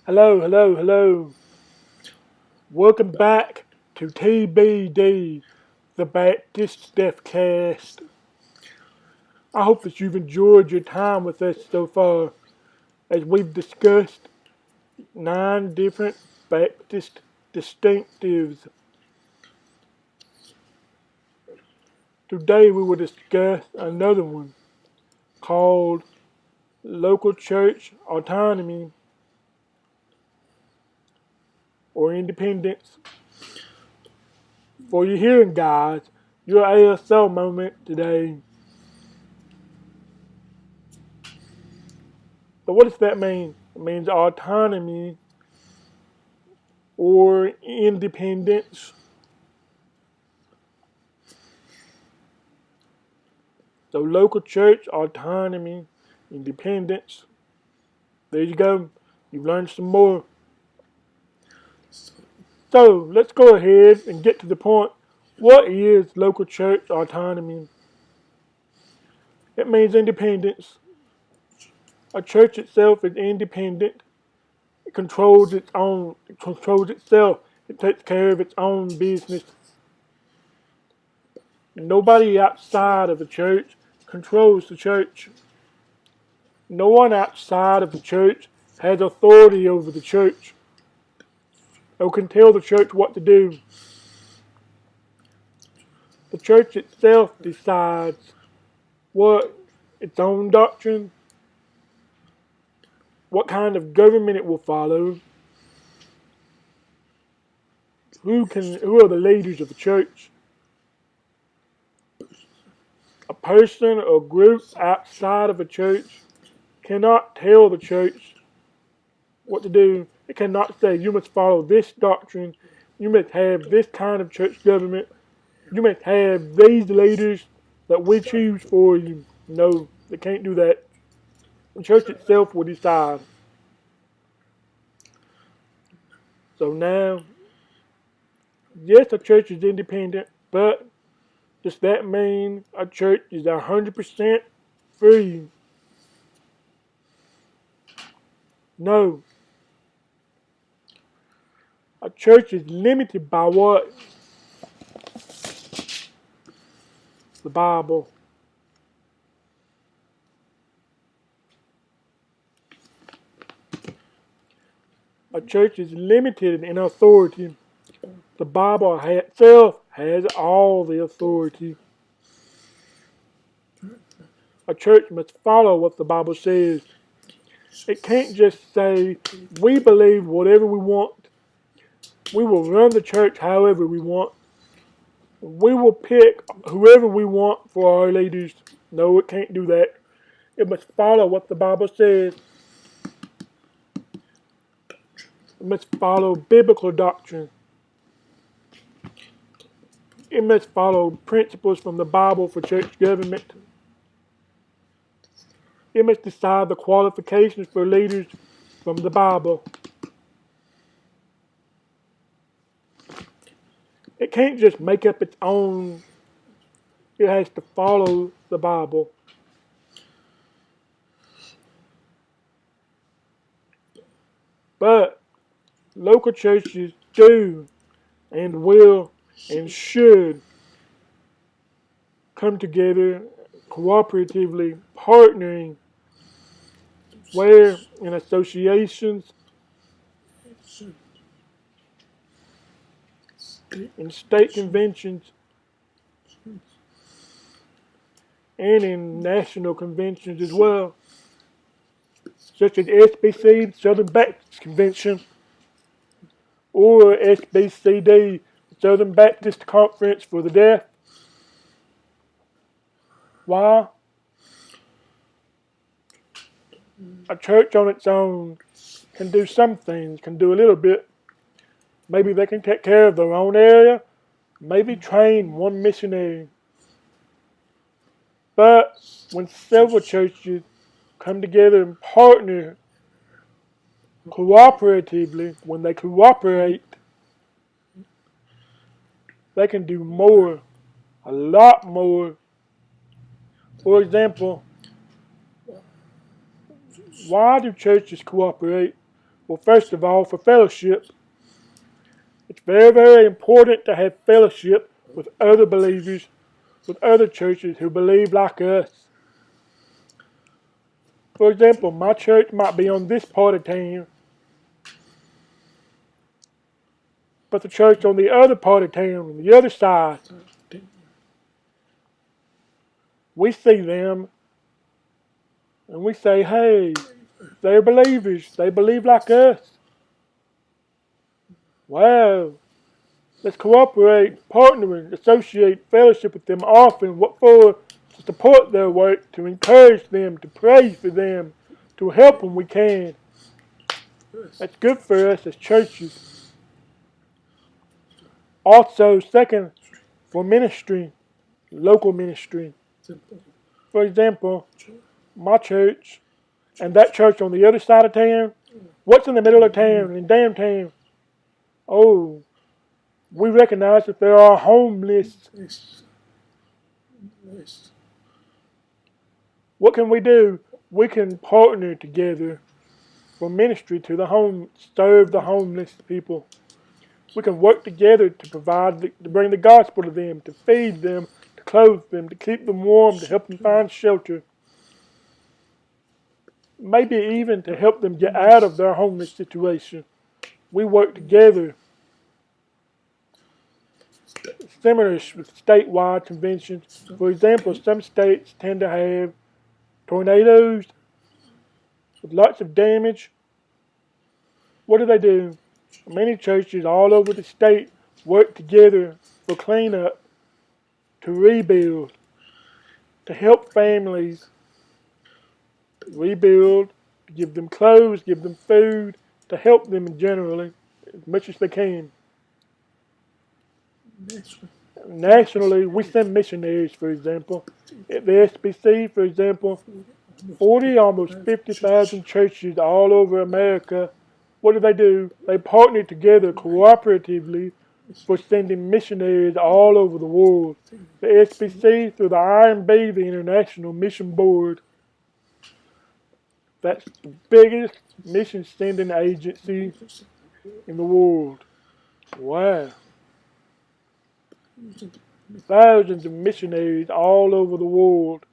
Hello, hello, hello. Welcome back to TBD, the Baptist Deathcast. I hope that you've enjoyed your time with us so far as we've discussed 9 different Baptist distinctives. Today we will discuss another one called local church autonomy or independence. For your hearing guys, your ASL moment today. So what does that mean? It means autonomy or independence. So local church, autonomy, independence. There you go. You've learned some more. So let's go ahead and get to the point. What is local church autonomy? It means independence. A church itself is independent. It controls itself. It takes care of its own business. Nobody outside of the church controls the church. No one outside of the church has authority over the church or can tell the church what to do. The church itself decides what its own doctrine, what kind of government it will follow, who are the leaders of the church. A person or group outside of a church cannot tell the church what to do. It cannot say, you must follow this doctrine, you must have this kind of church government, you must have these leaders that we choose for you. No, they can't do that. The church itself will decide. So now, yes, a church is independent, but does that mean a church is 100% free? No. A church is limited by what? The Bible. A church is limited in authority. The Bible itself has all the authority. A church must follow what the Bible says. It can't just say, we believe whatever we want. We will run the church however we want. We will pick whoever we want for our leaders. No, it can't do that. It must follow what the Bible says. It must follow biblical doctrine. It must follow principles from the Bible for church government. It must decide the qualifications for leaders from the Bible. It can't just make up its own. It has to follow the Bible. But local churches do and will and should come together cooperatively, partnering, where in associations, in state conventions, and in national conventions as well, such as SBC, Southern Baptist Convention, or SBCD, Southern Baptist Conference for the Deaf. Why? A church on its own can do some things, can do a little bit. Maybe they can take care of their own area, maybe train one missionary. But when several churches come together and partner cooperatively, when they cooperate, they can do more, a lot more. For example, why do churches cooperate? Well, first of all, for fellowship, it's very, very important to have fellowship with other believers, with other churches who believe like us. For example, my church might be on this part of town, but the church on the other part of town, on the other side, we see them and we say, hey, they're believers. They believe like us. Wow. Let's cooperate, partner, associate, fellowship with them often. What for? To support their work, to encourage them, to pray for them, to help when we can. That's good for us as churches. Also, second, for ministry, local ministry. For example, my church and that church on the other side of town, what's in the middle of town, in downtown? Oh, we recognize that there are homeless. What can we do? We can partner together for ministry to the home, serve the homeless people. We can work together to provide, to bring the gospel to them, to feed them, to clothe them, to keep them warm, to help them find shelter. Maybe even to help them get out of their homeless situation. We work together. Similar with statewide conventions. For example, some states tend to have tornadoes with lots of damage. What do? Many churches all over the state work together for cleanup, to rebuild, to help families rebuild, to give them clothes, give them food, to help them generally as much as they can. Nationally, we send missionaries, for example. At the SBC, for example, 40, almost 50,000 churches all over America. What do? They partner together cooperatively for sending missionaries all over the world. The SBC, through the IMB, the International Mission Board, that's the biggest mission sending agency in the world. Wow. Thousands of missionaries all over the world.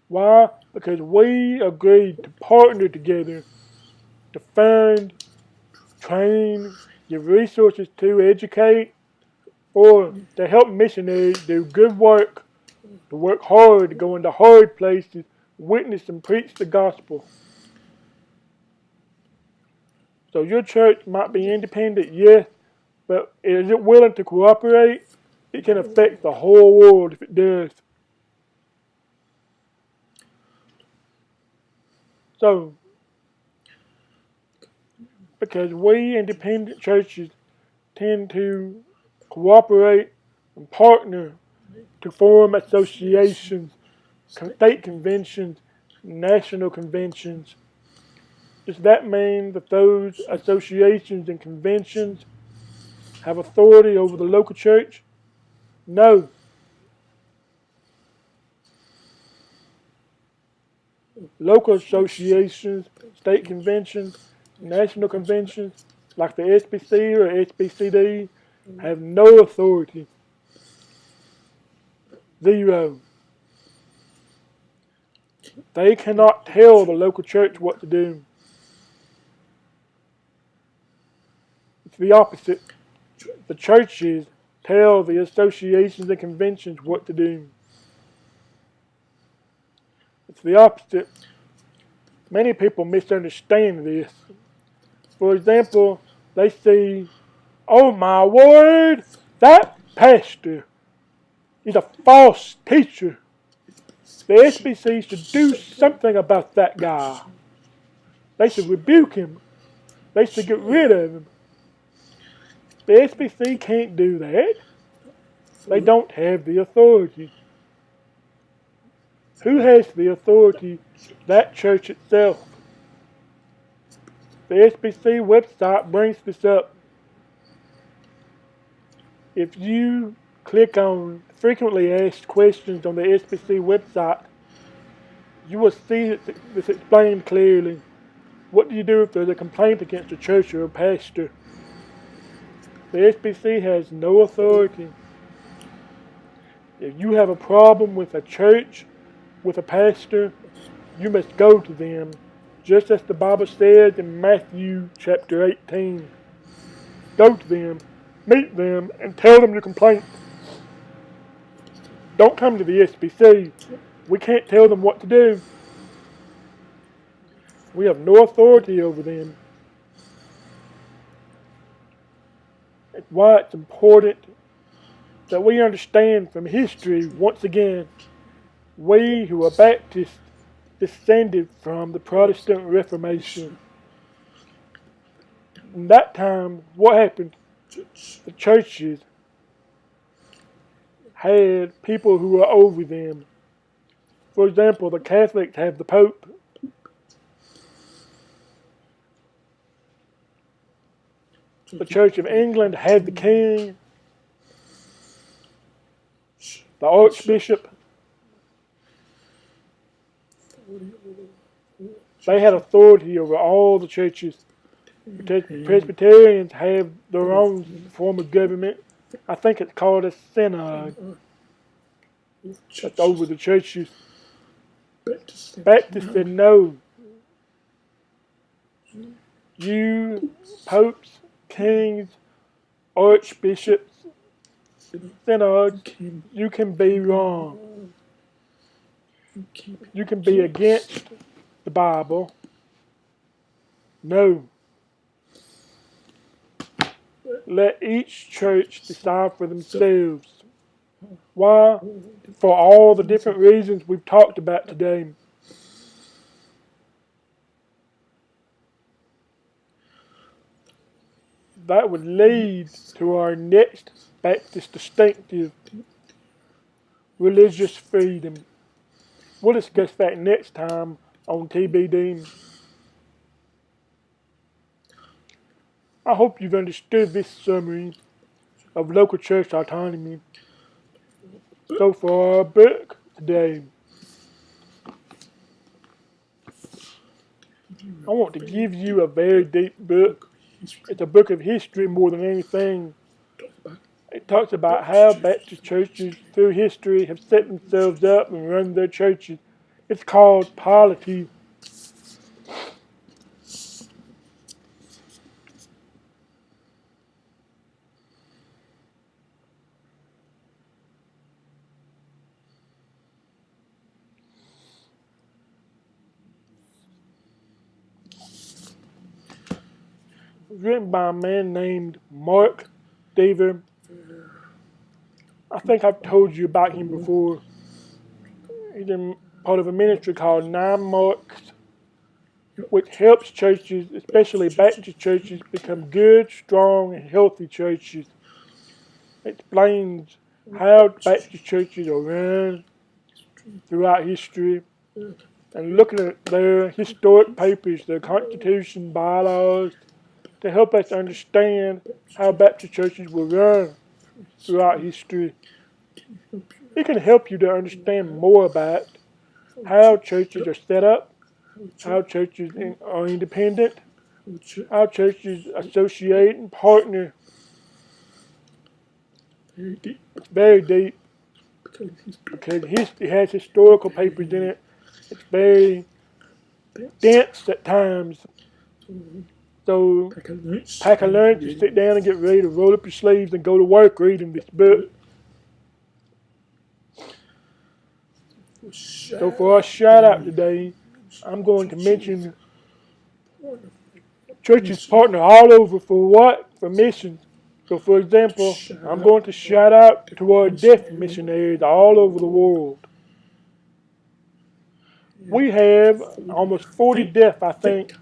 Why? Because we agreed to partner together to fund, train, give resources to educate, or to help missionaries do good work, to work hard, to go into hard places, witness and preach the gospel. So your church might be independent, yes, but is it willing to cooperate? It can affect the whole world if it does. So, because we independent churches tend to cooperate and partner to form associations, state conventions, national conventions, does that mean that those associations and conventions have authority over the local church? No. Local associations, state conventions, national conventions, like the SBC or SBCD, have no authority. Zero. They cannot tell the local church what to do. It's the opposite. The churches tell the associations and conventions what to do. It's the opposite. Many people misunderstand this. For example, they see, oh my word, that pastor is a false teacher. The SBC should do something about that guy. They should rebuke him. They should get rid of him. The SBC can't do that. They don't have the authority. Who has the authority? That church itself. The SBC website brings this up. If you click on frequently asked questions on the SBC website, you will see this explained clearly. What do you do if there's a complaint against a church or a pastor? The SBC has no authority. If you have a problem with a church, with a pastor, you must go to them, just as the Bible says in Matthew chapter 18. Go to them, meet them, and tell them your complaint. Don't come to the SBC. We can't tell them what to do. We have no authority over them. It's why it's important that we understand from history, once again, we who are Baptists descended from the Protestant Reformation. In that time, what happened? The churches had people who were over them. For example, the Catholics have the Pope. The Church of England had the King, the Archbishop. They had authority over all the churches. Presbyterians have their own form of government. I think it's called a synod. That's over the churches. Baptists said no. You, popes, kings, archbishops, synods, you can be wrong. You can be against the Bible. No. Let each church decide for themselves. Why? For all the different reasons we've talked about today. That would lead to our next Baptist distinctive, religious freedom. We'll discuss that next time on TBD. I hope you've understood this summary of local church autonomy. So for our book today, I want to give you a very deep book. It's a book of history more than anything. It talks about how Baptist churches through history have set themselves up and run their churches. It's called polity. Written by a man named Mark Dever. I think I've told you about him before. He's part of a ministry called 9 Marks, which helps churches, especially Baptist churches, become good, strong, and healthy churches. It explains how Baptist churches are run throughout history, and looking at their historic papers, their constitution, bylaws, to help us understand how Baptist churches were run throughout history. It can help you to understand more about how churches are set up, how churches are independent, how churches associate and partner. It's very deep because it has historical papers in it. It's very dense at times. So pack a lunch and sit down and get ready to roll up your sleeves and go to work reading this book. So for our shout out today, I'm going to mention churches partner all over for what? For missions. So for example, I'm going to shout out to our deaf missionaries all over the world. We have almost 40 deaf, I think.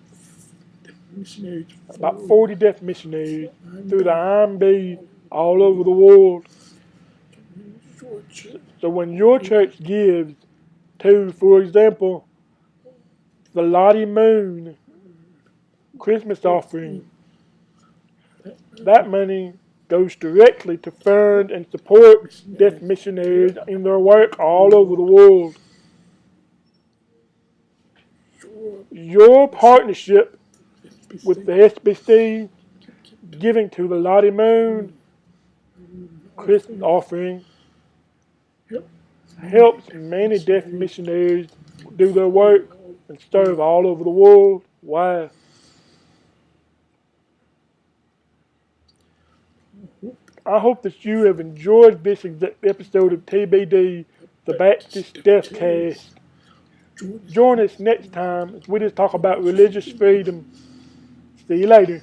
About 40 deaf missionaries through the IMB all over the world. So when your church gives to, for example, the Lottie Moon Christmas offering, that money goes directly to fund and support deaf missionaries in their work all over the world. Your partnership with the SBC, giving to the Lottie Moon, Christmas offering, helps many deaf missionaries do their work and serve all over the world. Wow. I hope that you have enjoyed this episode of TBD, the Baptist Deathcast. Join us next time as we just talk about religious freedom. See you later.